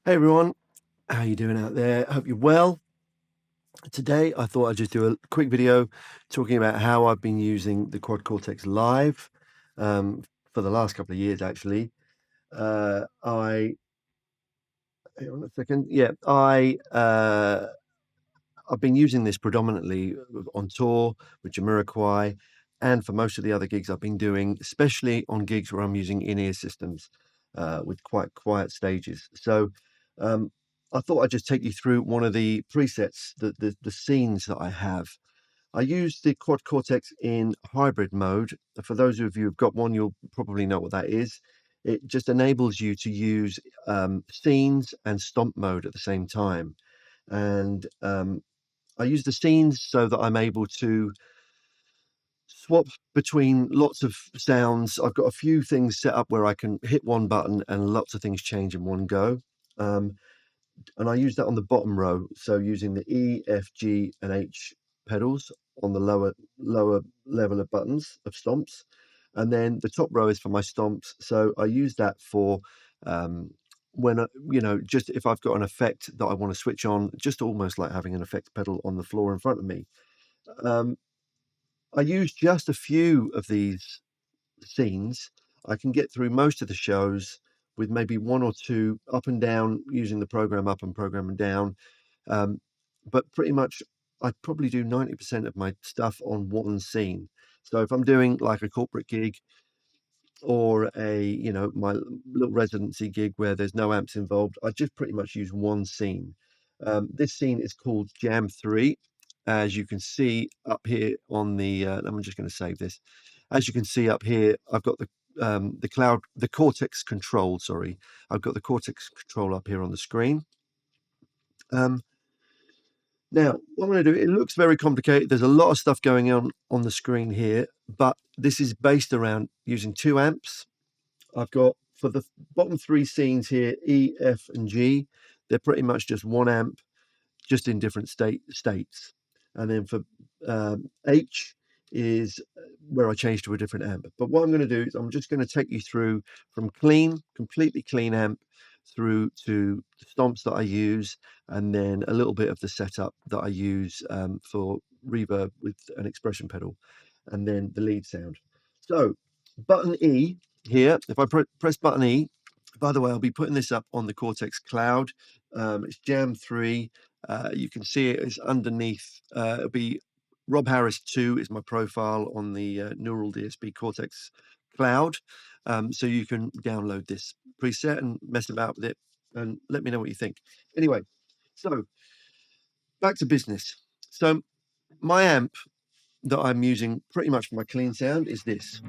Hey everyone, how you doing out there? I hope you're well. Today I thought I'd just do a quick video talking about how I've been using the Quad Cortex Live for the last couple of years actually. Hang on a second. Yeah, I've been using this predominantly on tour with Jamiroquai, and for most of the other gigs I've been doing, especially on gigs where I'm using in-ear systems with quite quiet stages. So I thought I'd just take you through one of the presets, the scenes that I have. I use the Quad Cortex in hybrid mode. For those of you who've got one, you'll probably know what that is. It just enables you to use scenes and stomp mode at the same time. And I use the scenes so that I'm able to swap between lots of sounds. I've got a few things set up where I can hit one button and lots of things change in one go. And I use that on the bottom row. So using the E, F, G, and H pedals on the lower level of buttons of stomps. And then the top row is for my stomps. So I use that for when just if I've got an effect that I want to switch on, just almost like having an effects pedal on the floor in front of me. I use just a few of these scenes. I can get through most of the shows with maybe one or two up and down, using the program up and program down. But pretty much I'd probably do 90% of my stuff on one scene. So if I'm doing like a corporate gig or my little residency gig where there's no amps involved, I just pretty much use one scene. This scene is called Jam 3. As you can see up here on the, I'm just going to save this. As you can see up here, I've got the Cortex control, sorry. I've got the Cortex control up here on the screen. Now, what I'm going to do, it looks very complicated. There's a lot of stuff going on the screen here, but this is based around using two amps. I've got, for the bottom three scenes here, E, F, and G, they're pretty much just one amp, just in different states. And then for H is where I change to a different amp. But what I'm going to do is I'm just going to take you through from completely clean amp through to the stomps that I use, and then a little bit of the setup that I use for reverb with an expression pedal, and then the lead sound. So button E here, if I press button E, by the way, I'll be putting this up on the Cortex Cloud. It's Jam 3. You can see it is underneath. It'll be Rob Harris 2 is my profile on the Neural DSP Cortex Cloud. So you can download this preset and mess about with it and let me know what you think. Anyway, so back to business. So my amp that I'm using pretty much for my clean sound is this.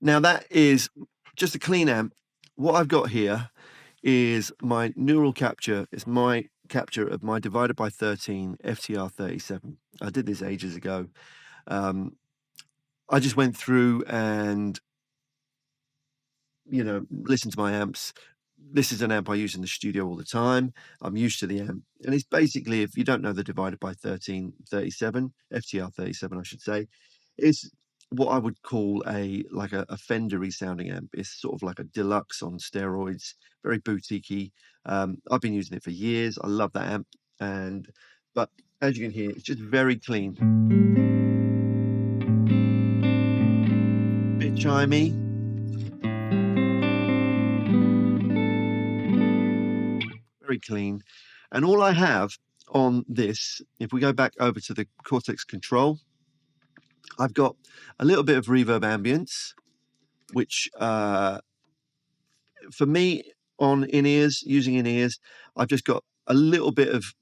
Now that is just a clean amp. What I've got here is my neural capture. It's my capture of my divided by 13 FTR 37. I did this ages ago. I just went through and listened to my amps. This is an amp I use in the studio all the time. I'm used to the amp. And it's basically, if you don't know the divided by 13 37, FTR 37 I should say, it's what I would call a Fendery sounding amp. It's sort of like a deluxe on steroids, very boutiquey. I've been using it for years. I love that amp, but as you can hear, it's just very clean. Bit chimey. Very clean. And all I have on this, if we go back over to the Cortex Control, I've got a little bit of reverb ambience, which for me on in-ears, using in-ears, I've just got a little bit of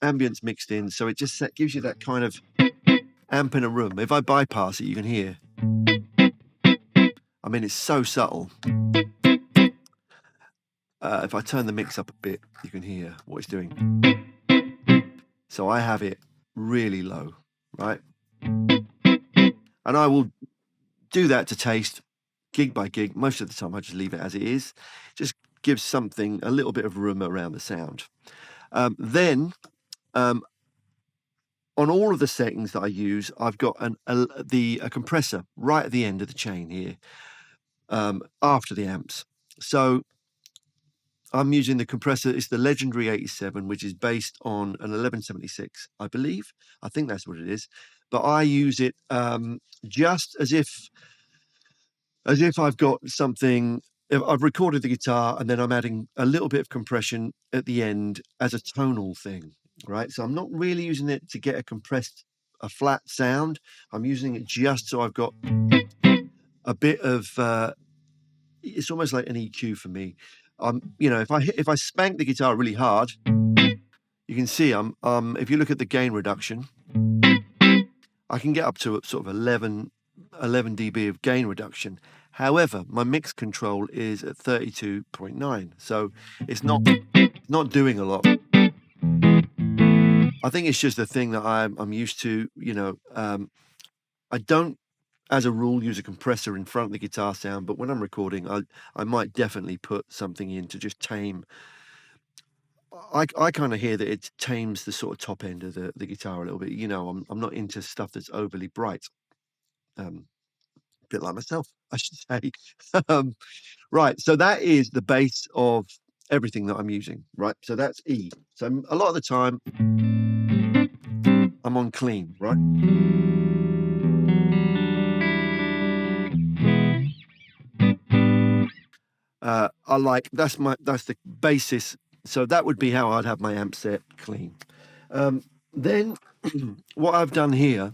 ambience mixed in, so it just gives you that kind of amp in a room. If I bypass it, you can hear. I mean, it's so subtle. If I turn the mix up a bit, you can hear what it's doing. So I have it really low, right? And I will do that to taste, gig by gig. Most of the time I just leave it as it is. Just gives something, a little bit of room around the sound. Then on all of the settings that I use, I've got a compressor right at the end of the chain here, after the amps. So I'm using the compressor. It's the legendary 87, which is based on an 1176, I believe. I think that's what it is. But I use it just as if I've got something. I've recorded the guitar and then I'm adding a little bit of compression at the end as a tonal thing, right? So I'm not really using it to get a flat sound. I'm using it just so I've got a bit of. It's almost like an EQ for me. You know, if I spank the guitar really hard, you can see if you look at the gain reduction, I can get up to sort of 11 dB of gain reduction. However, my mix control is at 32.9, so it's not doing a lot. I think it's just a thing that I'm used to. You know, I don't, as a rule, use a compressor in front of the guitar sound, but when I'm recording, I might definitely put something in to just tame. I kind of hear that it tames the sort of top end of the guitar a little bit. You know, I'm not into stuff that's overly bright. A bit like myself, I should say. Right, so that is the base of everything that I'm using, right? So that's E. So a lot of the time, I'm on clean, right? That's the basis. So that would be how I'd have my amp set clean. Then what I've done here,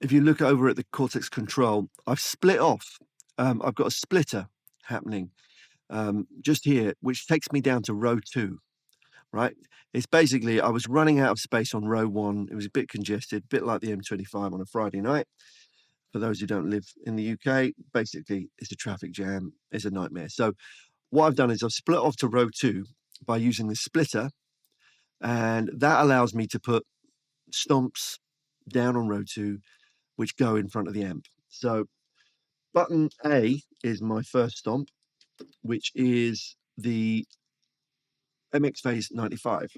if you look over at the Cortex Control, I've split off. I've got a splitter happening just here, which takes me down to row 2, right? It's basically, I was running out of space on row 1. It was a bit congested, a bit like the M25 on a Friday night. For those who don't live in the UK, basically, it's a traffic jam. It's a nightmare. So what I've done is I've split off to row 2 by using the splitter, and that allows me to put stomps down on row 2, which go in front of the amp. So button A is my first stomp, which is the MX Phase 95.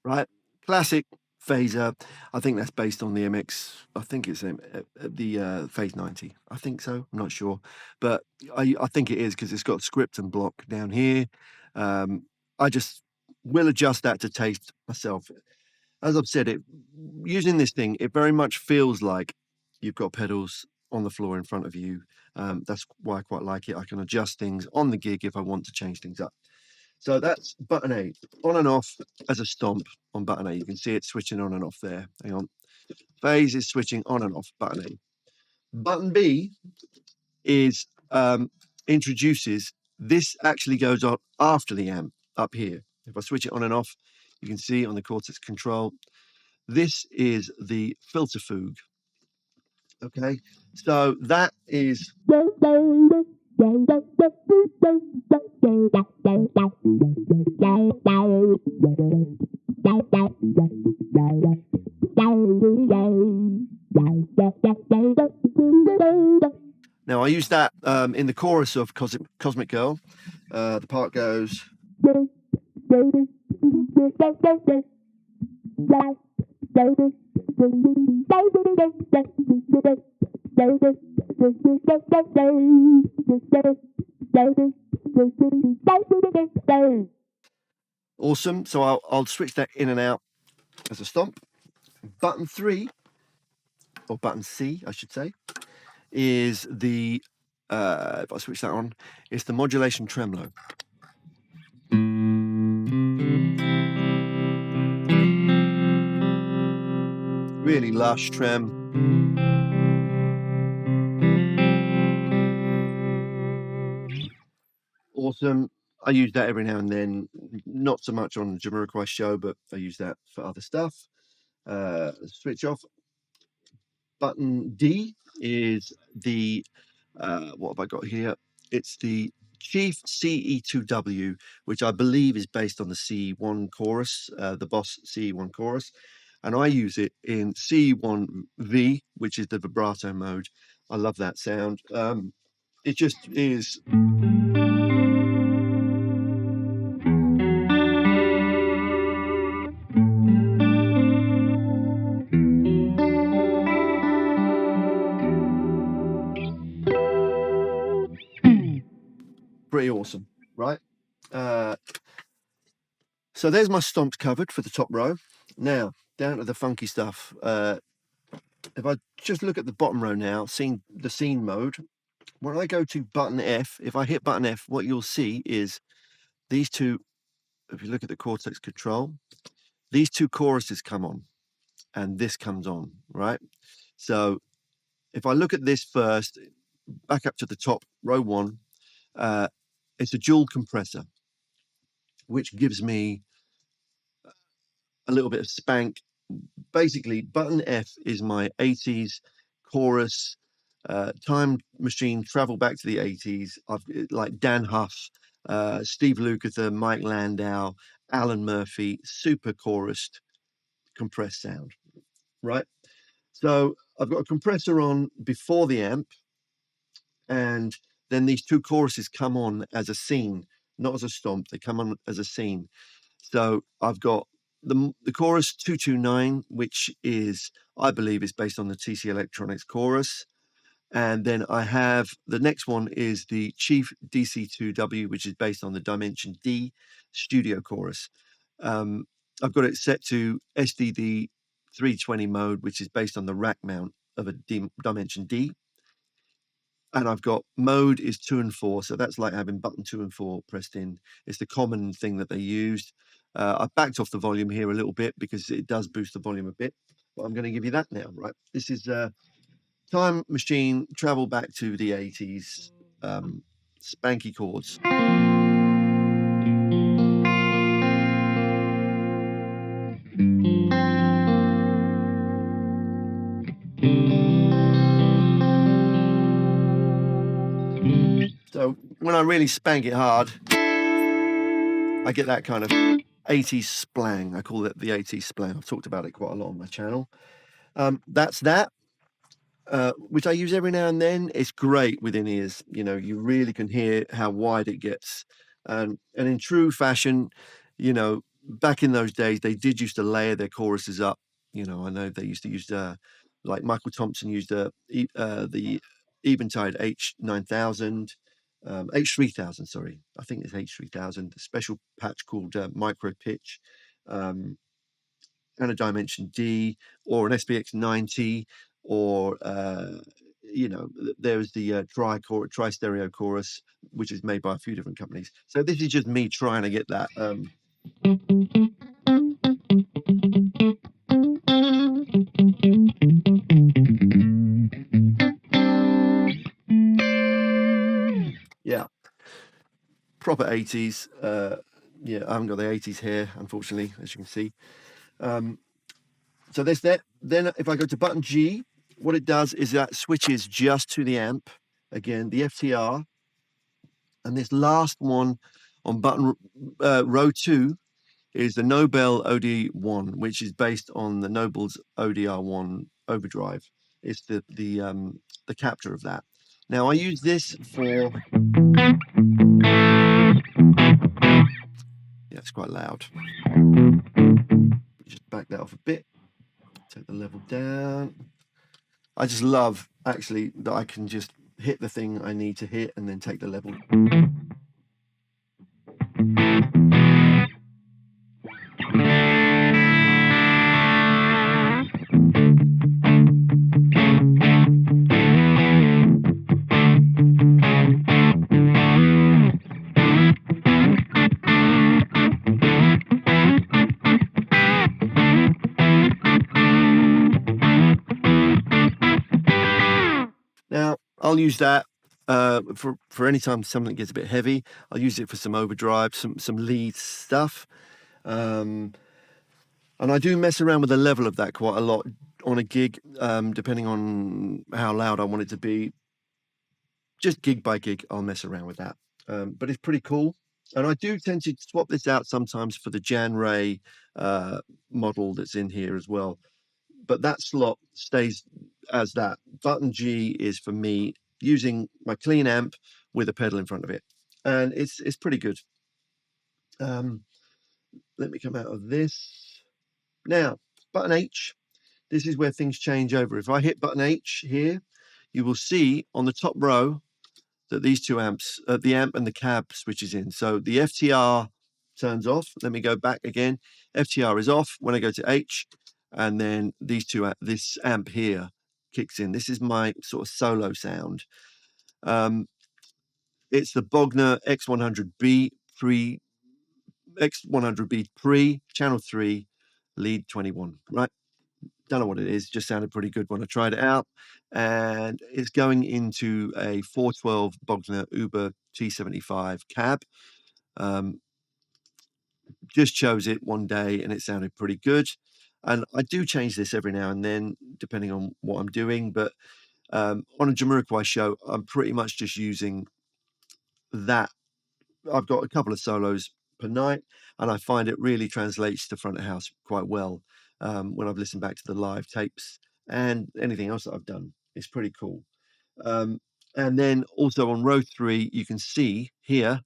Right, classic phaser. I think that's based on the MX. I think it's the Phase 90. I think so. I'm not sure, but I think it is because it's got script and block down here. I just will adjust that to taste myself. As I've said, using this thing, it very much feels like you've got pedals on the floor in front of you. That's why I quite like it. I can adjust things on the gig if I want to change things up. So that's button A, on and off as a stomp on button A. You can see it switching on and off there. Hang on. Phase is switching on and off button A. Button B is introduces, this actually goes on after the amp up here. If I switch it on and off, you can see on the Cortex Control, this is the filter fugue. Okay, so that is Now I use that in the chorus of Cosmic Girl. The part goes. Awesome. So I'll switch that in and out as a stomp. Button 3, or button C, I should say, is the, if I switch that on, it's the modulation tremolo. Really lush trem. Awesome. I use that every now and then, not so much on the Jamiroquai show, but I use that for other stuff. Switch off. Button D is the, what have I got here? It's the Chief CE2W, which I believe is based on the CE1 chorus, the Boss CE1 chorus. And I use it in CE1V, which is the vibrato mode. I love that sound. It just is. Pretty awesome, right? So there's my stomps covered for the top row. Now, down to the funky stuff. If I just look at the bottom row now, seeing the scene mode, when I go to button F, if I hit button F, what you'll see is these two, if you look at the Cortex control, these two choruses come on and this comes on, right? So if I look at this first, back up to the top, row 1, it's a dual compressor, which gives me a little bit of spank. Basically, button F is my 80s chorus, time machine, travel back to the 80s. I've like Dan Huff, Steve Lukather, Mike Landau, Alan Murphy, super chorused, compressed sound, right? So I've got a compressor on before the amp, and then these two choruses come on as a scene, not as a stomp. They come on as a scene. So I've got the chorus 229, which is, I believe, is based on the TC Electronics chorus. And then I have the next one is the Chief DC2W, which is based on the Dimension D studio chorus. I've got it set to SDD 320 mode, which is based on the rack mount of a Dimension D. And I've got mode is 2 and 4, so that's like having button 2 and 4 pressed in. It's the common thing that they used. I backed off the volume here a little bit because it does boost the volume a bit, but I'm going to give you that now, right? This is Time Machine, travel back to the 80s, spanky chords. So when I really spank it hard, I get that kind of 80s splang. I call it the 80s splang. I've talked about it quite a lot on my channel. That's that. Which I use every now and then. It's great with in-ears. You know, you really can hear how wide it gets. And in true fashion, you know, back in those days, they did used to layer their choruses up. You know, I know they used to use, like Michael Thompson used the Eventide H9000, H3000, sorry. I think it's H3000, a special patch called Micro Pitch. And a Dimension D or an SPX 90 or you know, there's the tri stereo chorus, which is made by a few different companies. So this is just me trying to get that yeah, proper 80s. Yeah, I haven't got the 80s here, unfortunately, as you can see. So there's that. Then if I go to button G, what it does is that switches just to the amp. Again, the FTR And this last one on button row 2 is the Nobel OD1, which is based on the Nobel's ODR1 overdrive. It's the capture of that. Now I use this for, yeah, it's quite loud. Just back that off a bit, take the level down. I just love actually that I can just hit the thing I need to hit and then take the level. Now I'll use that for any time something gets a bit heavy. I'll use it for some overdrive, some lead stuff. And I do mess around with the level of that quite a lot on a gig, depending on how loud I want it to be. Just gig by gig, I'll mess around with that. But it's pretty cool. And I do tend to swap this out sometimes for the Jamiroquai model that's in here as well. But that slot stays as that. Button G is for me using my clean amp with a pedal in front of it. And it's pretty good. Let me come out of this. Now, button H, this is where things change over. If I hit button H here, you will see on the top row that these two amps, the amp and the cab switches in. So the FTR turns off. Let me go back again. FTR is off when I go to H, and then this amp here kicks in. This is my sort of solo sound. It's the Bogner X100B pre channel 3 lead 21, right? Don't know what it is, just sounded pretty good when I tried it out. And it's going into a 412 Bogner Uber T75 cab. Just chose it one day and it sounded pretty good. And I do change this every now and then, depending on what I'm doing. But on a Jamiroquai show, I'm pretty much just using that. I've got a couple of solos per night, and I find it really translates to front of house quite well when I've listened back to the live tapes and anything else that I've done. It's pretty cool. And then also on row 3, you can see here,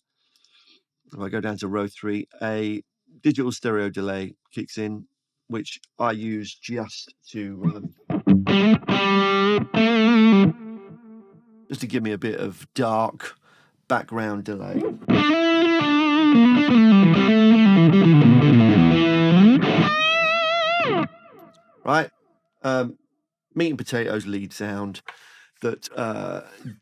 if I go down to row 3, a digital stereo delay kicks in, which I use just to give me a bit of dark background delay. Right, meat and potatoes lead sound that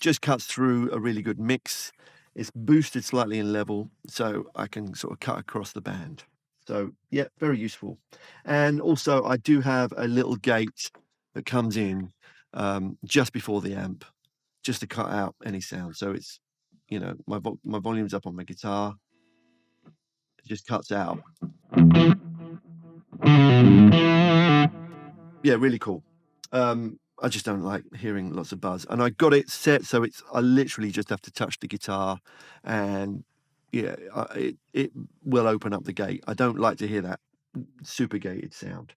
just cuts through a really good mix. It's boosted slightly in level, so I can sort of cut across the band. So yeah, very useful. And also I do have a little gate that comes in just before the amp, just to cut out any sound. So it's, you know, my volume's up on my guitar, it just cuts out. Yeah, really cool. I just don't like hearing lots of buzz, and I got it set so I literally just have to touch the guitar, and yeah, it will open up the gate. I don't like to hear that super gated sound.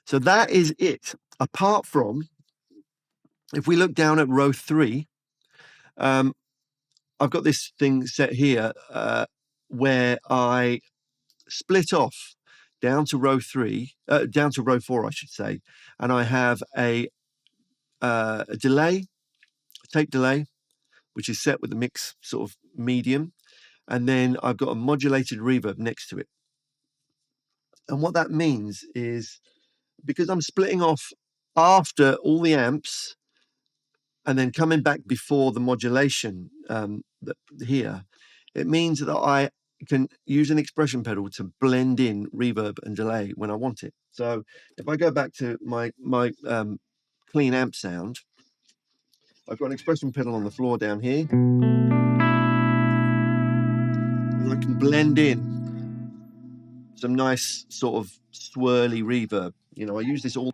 So that is it. Apart from, if we look down at row 3, I've got this thing set here where I split off down to row 4, I should say, and I have a delay, tape delay, which is set with the mix sort of medium, and then I've got a modulated reverb next to it. And what that means is, because I'm splitting off after all the amps and then coming back before the modulation here, it means that I can use an expression pedal to blend in reverb and delay when I want it. So if I go back to my clean amp sound, I've got an expression pedal on the floor down here, and I can blend in some nice sort of swirly reverb. You know, I use this all.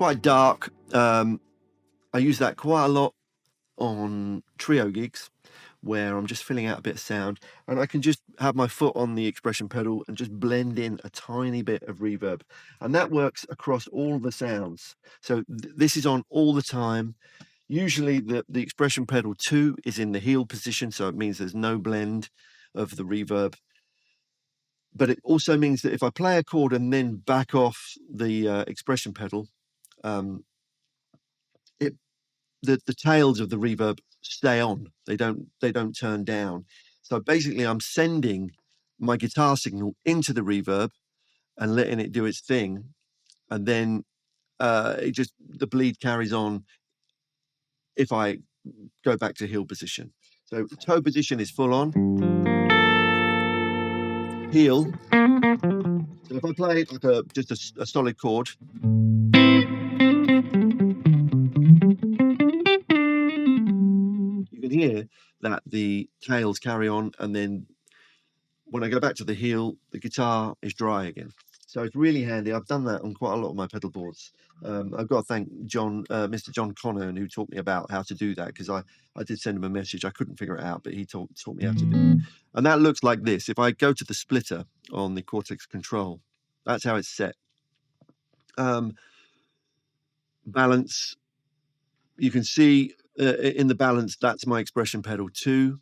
quite dark. I use that quite a lot on trio gigs where I'm just filling out a bit of sound, and I can just have my foot on the expression pedal and just blend in a tiny bit of reverb, and that works across all the sounds. So this is on all the time. Usually the expression pedal 2 is in the heel position, so it means there's no blend of the reverb. But it also means that if I play a chord and then back off the expression pedal, the tails of the reverb stay on. They don't turn down. So basically, I'm sending my guitar signal into the reverb and letting it do its thing, and then the bleed carries on if I go back to heel position. So toe position is full on. Heel. So if I play like just a solid chord, you can hear that the tails carry on, and then when I go back to the heel, the guitar is dry again. So it's really handy. I've done that on quite a lot of my pedal boards. I've got to thank Mr. John Connor, who taught me about how to do that, because I did send him a message. I couldn't figure it out, but he taught me how to do it. And that looks like this. If I go to the splitter on the Cortex Control, that's how it's set. Balance, you can see in the balance, that's my expression pedal 2.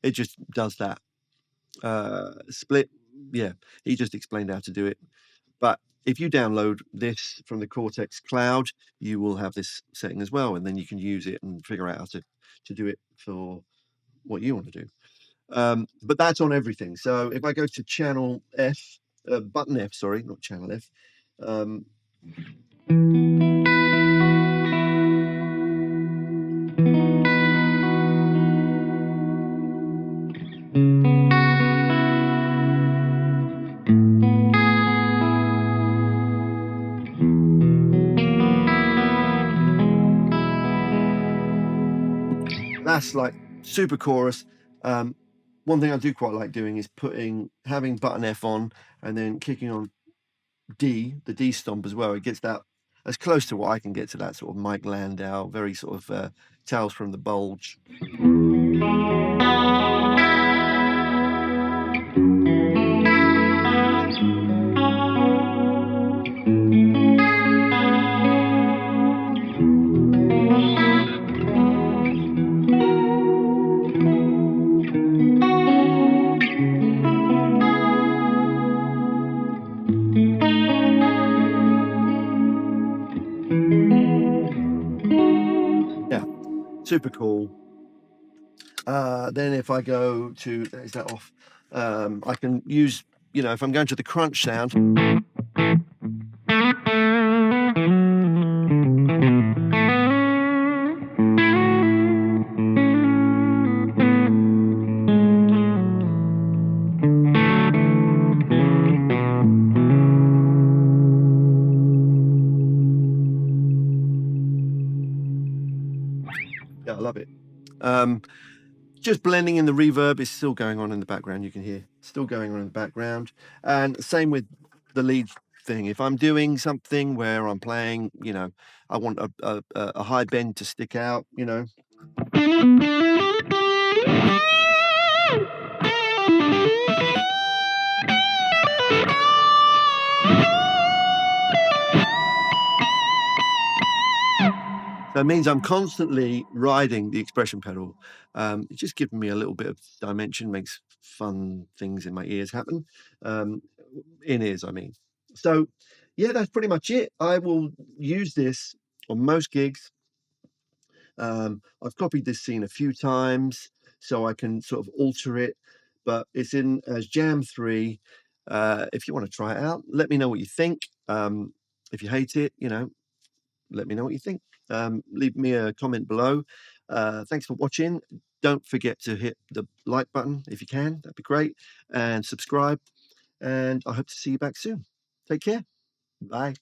It just does that. Split, yeah, he just explained how to do it. But if you download this from the Cortex Cloud, you will have this setting as well, and then you can use it and figure out how to do it for what you want to do. But that's on everything. So if I go to channel F, button F, sorry, not channel F. That's like super chorus. One thing I do quite like doing is having button F on and then kicking on D, the D stomp as well. It gets that as close to what I can get to that sort of Mike Landau, very sort of Tales from the Bulge. Yeah, super cool. Then if I go to, is that off? I can use, if I'm going to the crunch sound. Yeah, I love it. Just blending in the reverb is still going on in the background. You can hear still going on in the background, and same with the lead thing. If I'm doing something where I'm playing, I want a high bend to stick out, So it means I'm constantly riding the expression pedal. It's just giving me a little bit of dimension, makes fun things in my ears happen. In ears, I mean. So, yeah, that's pretty much it. I will use this on most gigs. I've copied this scene a few times, so I can sort of alter it, but it's in as Jam 3. If you want to try it out, let me know what you think. If you hate it, let me know what you think. Leave me a comment below. Thanks for watching. Don't forget to hit the like button if you can. That'd be great. And subscribe. And I hope to see you back soon. Take care. Bye.